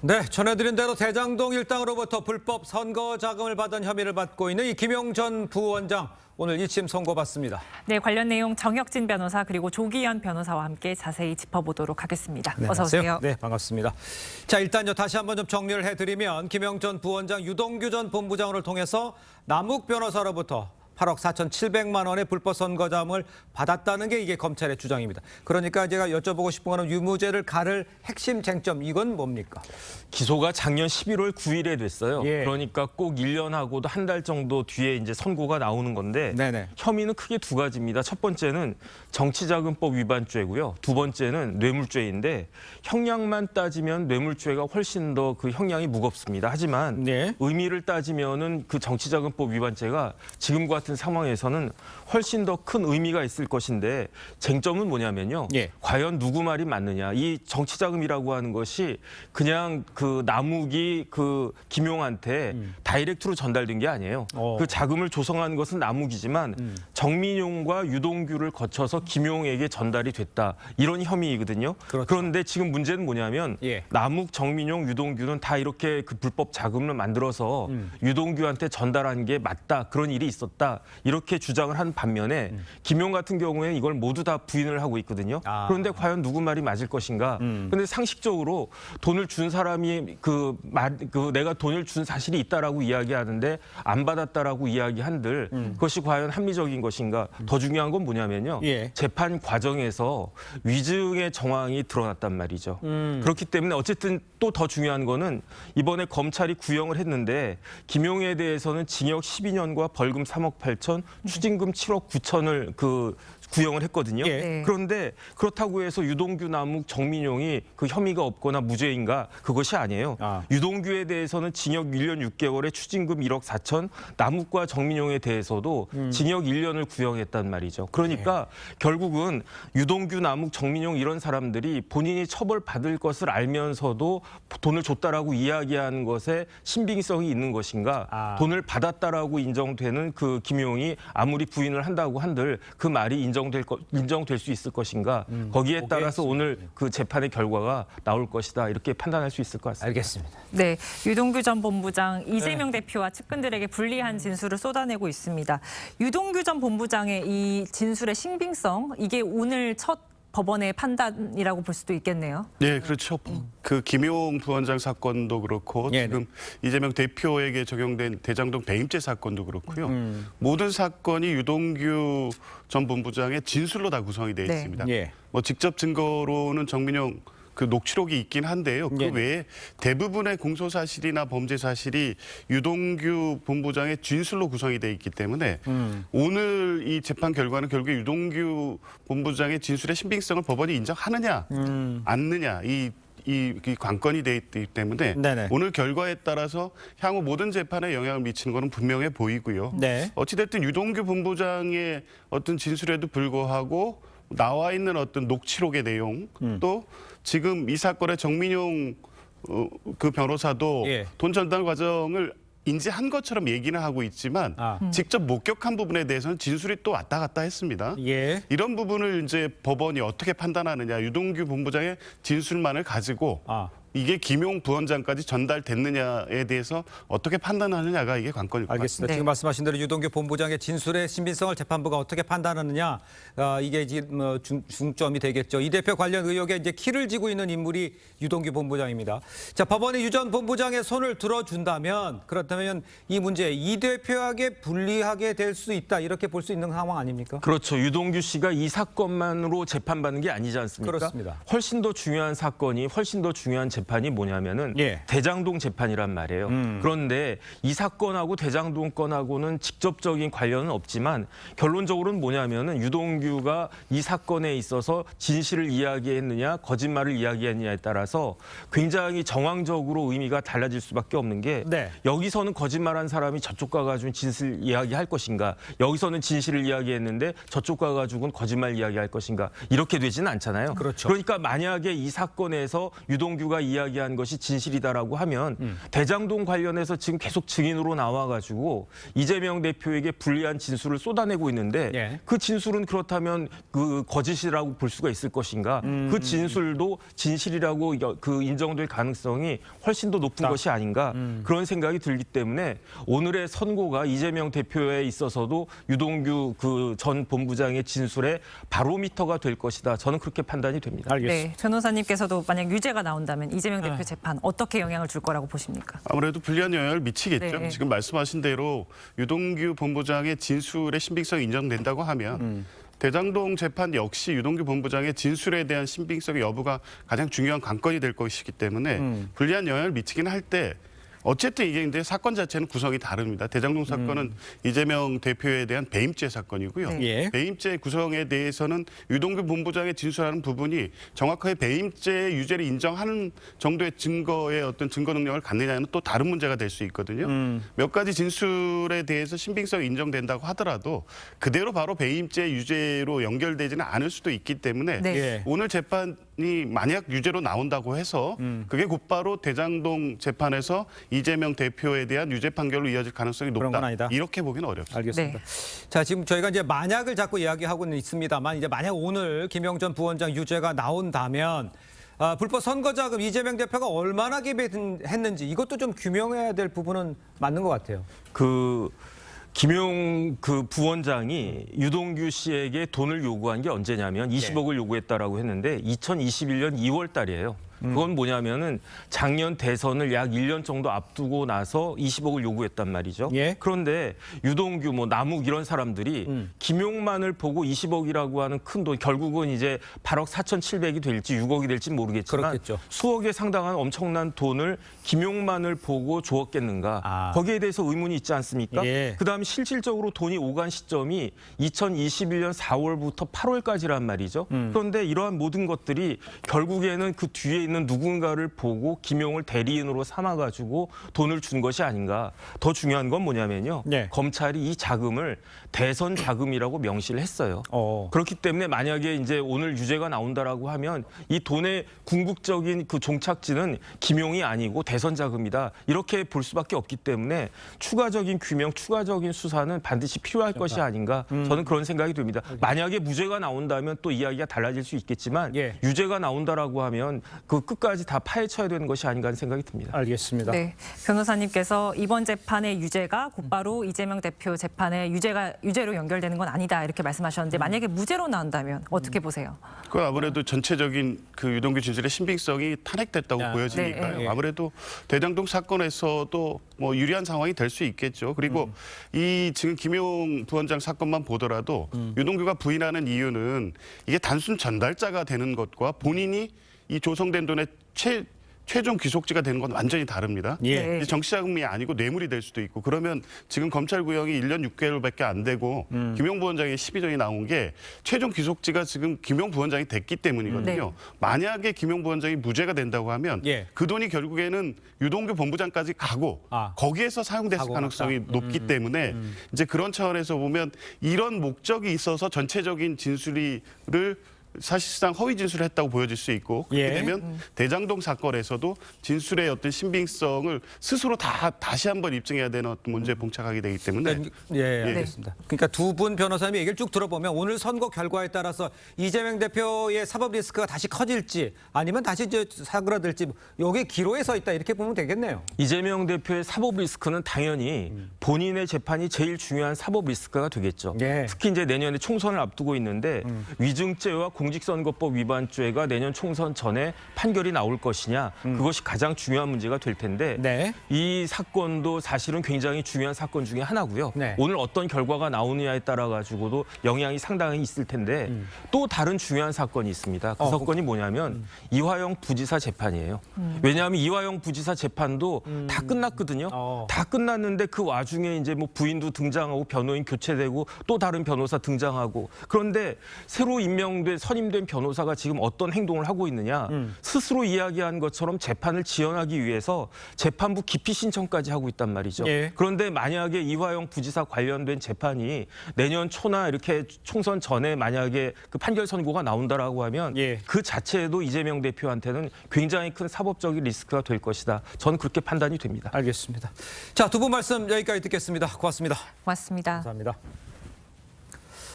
네, 전해드린 대로 대장동 일당으로부터 불법 선거 자금을 받은 혐의를 받고 있는 이 김용 전 부원장 오늘 1심 선고받습니다. 네, 관련 내용 정혁진 변호사 그리고 조기현 변호사와 함께 자세히 짚어보도록 하겠습니다. 네, 어서 오세요. 네, 반갑습니다. 자, 일단요 다시 한번 좀 정리를 해드리면 김용 전 부원장 유동규 전 본부장을 통해서 남욱 변호사로부터 8억 4,700만 원의 불법 선거 자금을 받았다는 게 이게 검찰의 주장입니다. 그러니까 제가 여쭤보고 싶은 거는 유무죄를 가를 핵심 쟁점 이건 뭡니까? 기소가 작년 11월 9일에 됐어요. 예. 그러니까 꼭 1년하고도 한 달 정도 뒤에 이제 선고가 나오는 건데 네네. 혐의는 크게 두 가지입니다. 첫 번째는 정치자금법 위반죄고요. 두 번째는 뇌물죄인데 형량만 따지면 뇌물죄가 훨씬 더 그 형량이 무겁습니다. 하지만 네. 의미를 따지면은 그 정치자금법 위반죄가 지금 같은 상황에서는 훨씬 더 큰 의미가 있을 것인데 쟁점은 뭐냐면요. 예. 과연 누구 말이 맞느냐. 이 정치자금이라고 하는 것이 그냥 그 남욱이 그 김용한테 다이렉트로 전달된 게 아니에요. 그 자금을 조성한 것은 남욱이지만 정민용과 유동규를 거쳐서 김용에게 전달이 됐다. 이런 혐의이거든요. 그렇죠. 그런데 지금 문제는 뭐냐면 예. 남욱, 정민용, 유동규는 다 이렇게 그 불법 자금을 만들어서 유동규한테 전달한 게 맞다. 그런 일이 있었다. 이렇게 주장을 한 반면에 김용 같은 경우에는 이걸 모두 다 부인을 하고 있거든요. 그런데 과연 누구 말이 맞을 것인가? 근데 상식적으로 돈을 준 사람이 내가 돈을 준 사실이 있다라고 이야기하는데 안 받았다라고 이야기한들 그것이 과연 합리적인 것인가? 더 중요한 건 뭐냐면요. 예. 재판 과정에서 위증의 정황이 드러났단 말이죠. 그렇기 때문에 어쨌든 또 더 중요한 거는 이번에 검찰이 구형을 했는데 김용에 대해서는 징역 12년과 벌금 3억 8천, 추징금 7억 9천을 구형을 했거든요. 예. 네. 그런데 그렇다고 해서 유동규, 남욱, 정민용이 그 혐의가 없거나 무죄인가? 그것이 아니에요. 유동규에 대해서는 징역 1년 6개월에 추징금 1억 4천, 남욱과 정민용에 대해서도 징역 1년을 구형했단 말이죠. 그러니까 결국은 유동규, 남욱, 정민용 이런 사람들이 본인이 처벌받을 것을 알면서도 돈을 줬다라고 이야기하는 것에 신빙성이 있는 것인가? 돈을 받았다라고 인정되는 그 김용이 아무리 부인을 한다고 한들 그 말이 인정될 수 있을 것인가? 거기에 따라서 오늘 그 재판의 결과가 나올 것이다. 이렇게 판단할 수 있을 것 같습니다. 알겠습니다. 네, 유동규 전 본부장 이재명 대표와 측근들에게 불리한 진술을 쏟아내고 있습니다. 유동규 전 본부장의 이 진술의 신빙성 이게 오늘 첫 법원의 판단이라고 볼 수도 있겠네요. 네, 그렇죠. 그 김용 부원장 사건도 그렇고 예, 지금 이재명 대표에게 적용된 대장동 배임죄 사건도 그렇고요. 모든 사건이 유동규 전 본부장의 진술로 다 구성이 되어 네. 있습니다. 예. 뭐 직접 증거로는 정민용 그 녹취록이 있긴 한데요. 그 네. 외에 대부분의 공소 사실이나 범죄 사실이 유동규 본부장의 진술로 구성이 돼 있기 때문에 오늘 이 재판 결과는 결국에 유동규 본부장의 진술의 신빙성을 법원이 인정하느냐, 않느냐 이 관건이 돼 있기 때문에 네네. 오늘 결과에 따라서 향후 모든 재판에 영향을 미치는 것은 분명해 보이고요. 네. 어찌됐든 유동규 본부장의 어떤 진술에도 불구하고 나와 있는 어떤 녹취록의 내용 또 지금 이 사건의 정민용 그 변호사도 예. 돈 전달 과정을 인지한 것처럼 얘기는 하고 있지만 직접 목격한 부분에 대해서는 진술이 또 왔다 갔다 했습니다. 예. 이런 부분을 이제 법원이 어떻게 판단하느냐, 유동규 본부장의 진술만을 가지고 이게 김용 부원장까지 전달됐느냐에 대해서 어떻게 판단하느냐가 이게 관건일 것 같습니다. 알겠습니다. 네. 지금 말씀하신 대로 유동규 본부장의 진술의 신빙성을 재판부가 어떻게 판단하느냐 이게 지금 중점이 되겠죠. 이 대표 관련 의혹에 이제 키를 쥐고 있는 인물이 유동규 본부장입니다. 자, 법원이 유 전 본부장의 손을 들어준다면 그렇다면 이 문제 이 대표에게 불리하게 될 수 있다 이렇게 볼 수 있는 상황 아닙니까? 그렇죠. 유동규 씨가 이 사건만으로 재판받는 게 아니지 않습니까? 그렇습니다. 훨씬 더 중요한 사건이 훨씬 더 중요한 재판이 뭐냐면은 예. 대장동 재판이란 말이에요. 그런데 이 사건하고 대장동 건하고는 직접적인 관련은 없지만 결론적으로는 뭐냐면은 유동규가 이 사건에 있어서 진실을 이야기했느냐 거짓말을 이야기했느냐에 따라서 굉장히 정황적으로 의미가 달라질 수밖에 없는 게 네. 여기서는 거짓말한 사람이 저쪽 가가지고 진실 이야기할 것인가 여기서는 진실을 이야기했는데 저쪽 가가지고는 거짓말 이야기할 것인가 이렇게 되지는 않잖아요. 그렇죠. 그러니까 만약에 이 사건에서 유동규가 이야기한 것이 진실이다라고 하면 대장동 관련해서 지금 계속 증인으로 나와가지고 이재명 대표에게 불리한 진술을 쏟아내고 있는데 예. 그 진술은 그렇다면 그 거짓이라고 볼 수가 있을 것인가? 그 진술도 진실이라고 그 인정될 가능성이 훨씬 더 높은 것이 아닌가? 그런 생각이 들기 때문에 오늘의 선고가 이재명 대표에 있어서도 유동규 그 전 본부장의 진술의 바로미터가 될 것이다. 저는 그렇게 판단이 됩니다. 알겠습니다. 네, 변호사님께서도 만약 유죄가 나온다면 이재명 대표 재판 어떻게 영향을 줄 거라고 보십니까? 아무래도 불리한 영향을 미치겠죠. 네. 지금 말씀하신 대로 유동규 본부장의 진술의 신빙성이 인정된다고 하면 대장동 재판 역시 유동규 본부장의 진술에 대한 신빙성의 여부가 가장 중요한 관건이 될 것이기 때문에 불리한 영향을 미치긴 할 때 어쨌든 이게 이제 사건 자체는 구성이 다릅니다. 대장동 사건은 이재명 대표에 대한 배임죄 사건이고요. 네. 예. 배임죄 구성에 대해서는 유동규 본부장의 진술하는 부분이 정확하게 배임죄 유죄를 인정하는 정도의 증거의 어떤 증거 능력을 갖느냐는 또 다른 문제가 될 수 있거든요. 몇 가지 진술에 대해서 신빙성이 인정된다고 하더라도 그대로 바로 배임죄 유죄로 연결되지는 않을 수도 있기 때문에 네. 예. 오늘 재판이 만약 유죄로 나온다고 해서 그게 곧바로 대장동 재판에서 이재명 대표에 대한 유죄 판결로 이어질 가능성이 그런 건 높다. 아니다. 이렇게 보기는 어렵습니다. 알겠습니다. 네. 자, 지금 저희가 이제 만약을 자꾸 이야기하고는 있습니다만 이제 만약 오늘 김영전 부원장 유죄가 나온다면 불법 선거자금 이재명 대표가 얼마나 개입했는지 이것도 좀 규명해야 될 부분은 맞는 것 같아요. 그 김용 그 부원장이 유동규 씨에게 돈을 요구한 게 언제냐면 20억을 요구했다라고 했는데 2021년 2월 달이에요. 그건 뭐냐면은 작년 대선을 약 1년 정도 앞두고 나서 20억을 요구했단 말이죠. 예. 그런데 유동규, 뭐 남욱 이런 사람들이 김용만을 보고 20억이라고 하는 큰 돈, 결국은 이제 8억 4,700이 될지 6억이 될지 모르겠지만 그렇겠죠. 수억에 상당한 엄청난 돈을 김용만을 보고 주었겠는가? 거기에 대해서 의문이 있지 않습니까? 예. 그다음에 실질적으로 돈이 오간 시점이 2021년 4월부터 8월까지란 말이죠. 그런데 이러한 모든 것들이 결국에는 그 뒤에 있는 누군가를 보고 김용을 대리인으로 삼아가지고 돈을 준 것이 아닌가. 더 중요한 건 뭐냐면요. 네. 검찰이 이 자금을 대선 자금이라고 명시를 했어요. 그렇기 때문에 만약에 이제 오늘 유죄가 나온다라고 하면 이 돈의 궁극적인 그 종착지는 김용이 아니고 대선 자금이다. 이렇게 볼 수밖에 없기 때문에 추가적인 규명, 추가적인 수사는 반드시 필요할 것이 아닌가. 저는 그런 생각이 듭니다. 만약에 무죄가 나온다면 또 이야기가 달라질 수 있겠지만 예. 유죄가 나온다라고 하면 그 끝까지 다 파헤쳐야 되는 것이 아닌가 하는 생각이 듭니다. 알겠습니다. 네, 변호사님께서 이번 재판의 유죄가 곧바로 이재명 대표 재판의 유죄로 연결되는 건 아니다 이렇게 말씀하셨는데 만약에 무죄로 나온다면 어떻게 보세요? 그 아무래도 전체적인 그 유동규 진술의 신빙성이 탄핵됐다고 보여지니까요. 네. 아무래도 대장동 사건에서도 뭐 유리한 상황이 될 수 있겠죠. 그리고 이 지금 김용 부원장 사건만 보더라도 유동규가 부인하는 이유는 이게 단순 전달자가 되는 것과 본인이 이 조성된 돈의 최종 귀속지가 되는 건 완전히 다릅니다. 예. 네. 정치자금이 아니고 뇌물이 될 수도 있고 그러면 지금 검찰 구형이 1년 6개월밖에 안 되고 김용 부원장의 12전이 나온 게 최종 귀속지가 지금 김용 부원장이 됐기 때문이거든요. 네. 만약에 김용 부원장이 무죄가 된다고 하면 예. 그 돈이 결국에는 유동규 본부장까지 가고 거기에서 사용됐을 가능성이 높기 때문에 이제 그런 차원에서 보면 이런 목적이 있어서 전체적인 진술을 사실상 허위 진술을 했다고 보여질 수 있고 그렇게 예. 되면 대장동 사건에서도 진술의 어떤 신빙성을 스스로 다시 한번 입증해야 되는 어떤 문제에 봉착하게 되기 때문에 예, 알겠습니다. 그러니까 두 분 변호사님의 얘기를 쭉 들어보면 오늘 선거 결과에 따라서 이재명 대표의 사법 리스크가 다시 커질지 아니면 다시 이제 사그라들지 여기에 기로에 서 있다 이렇게 보면 되겠네요. 이재명 대표의 사법 리스크는 당연히 본인의 재판이 제일 중요한 사법 리스크가 되겠죠. 예. 특히 이제 내년에 총선을 앞두고 있는데 위증죄와 공직선거법 위반죄가 내년 총선 전에 판결이 나올 것이냐 그것이 가장 중요한 문제가 될 텐데 네. 이 사건도 사실은 굉장히 중요한 사건 중에 하나고요. 네. 오늘 어떤 결과가 나오느냐에 따라 가지고도 영향이 상당히 있을 텐데 또 다른 중요한 사건이 있습니다. 그 사건이 뭐냐면 이화영 부지사 재판이에요. 왜냐하면 이화영 부지사 재판도 다 끝났거든요. 다 끝났는데 그 와중에 이제 뭐 부인도 등장하고 변호인 교체되고 또 다른 변호사 등장하고 그런데 새로 임명된 선임된 변호사가 지금 어떤 행동을 하고 있느냐. 스스로 이야기한 것처럼 재판을 지연하기 위해서 재판부 기피 신청까지 하고 있단 말이죠. 예. 그런데 만약에 이화영 부지사 관련된 재판이 내년 초나 이렇게 총선 전에 만약에 그 판결 선고가 나온다라고 하면 예. 그 자체에도 이재명 대표한테는 굉장히 큰 사법적인 리스크가 될 것이다. 저는 그렇게 판단이 됩니다. 알겠습니다. 자, 두 분 말씀 여기까지 듣겠습니다. 고맙습니다. 고맙습니다. 감사합니다.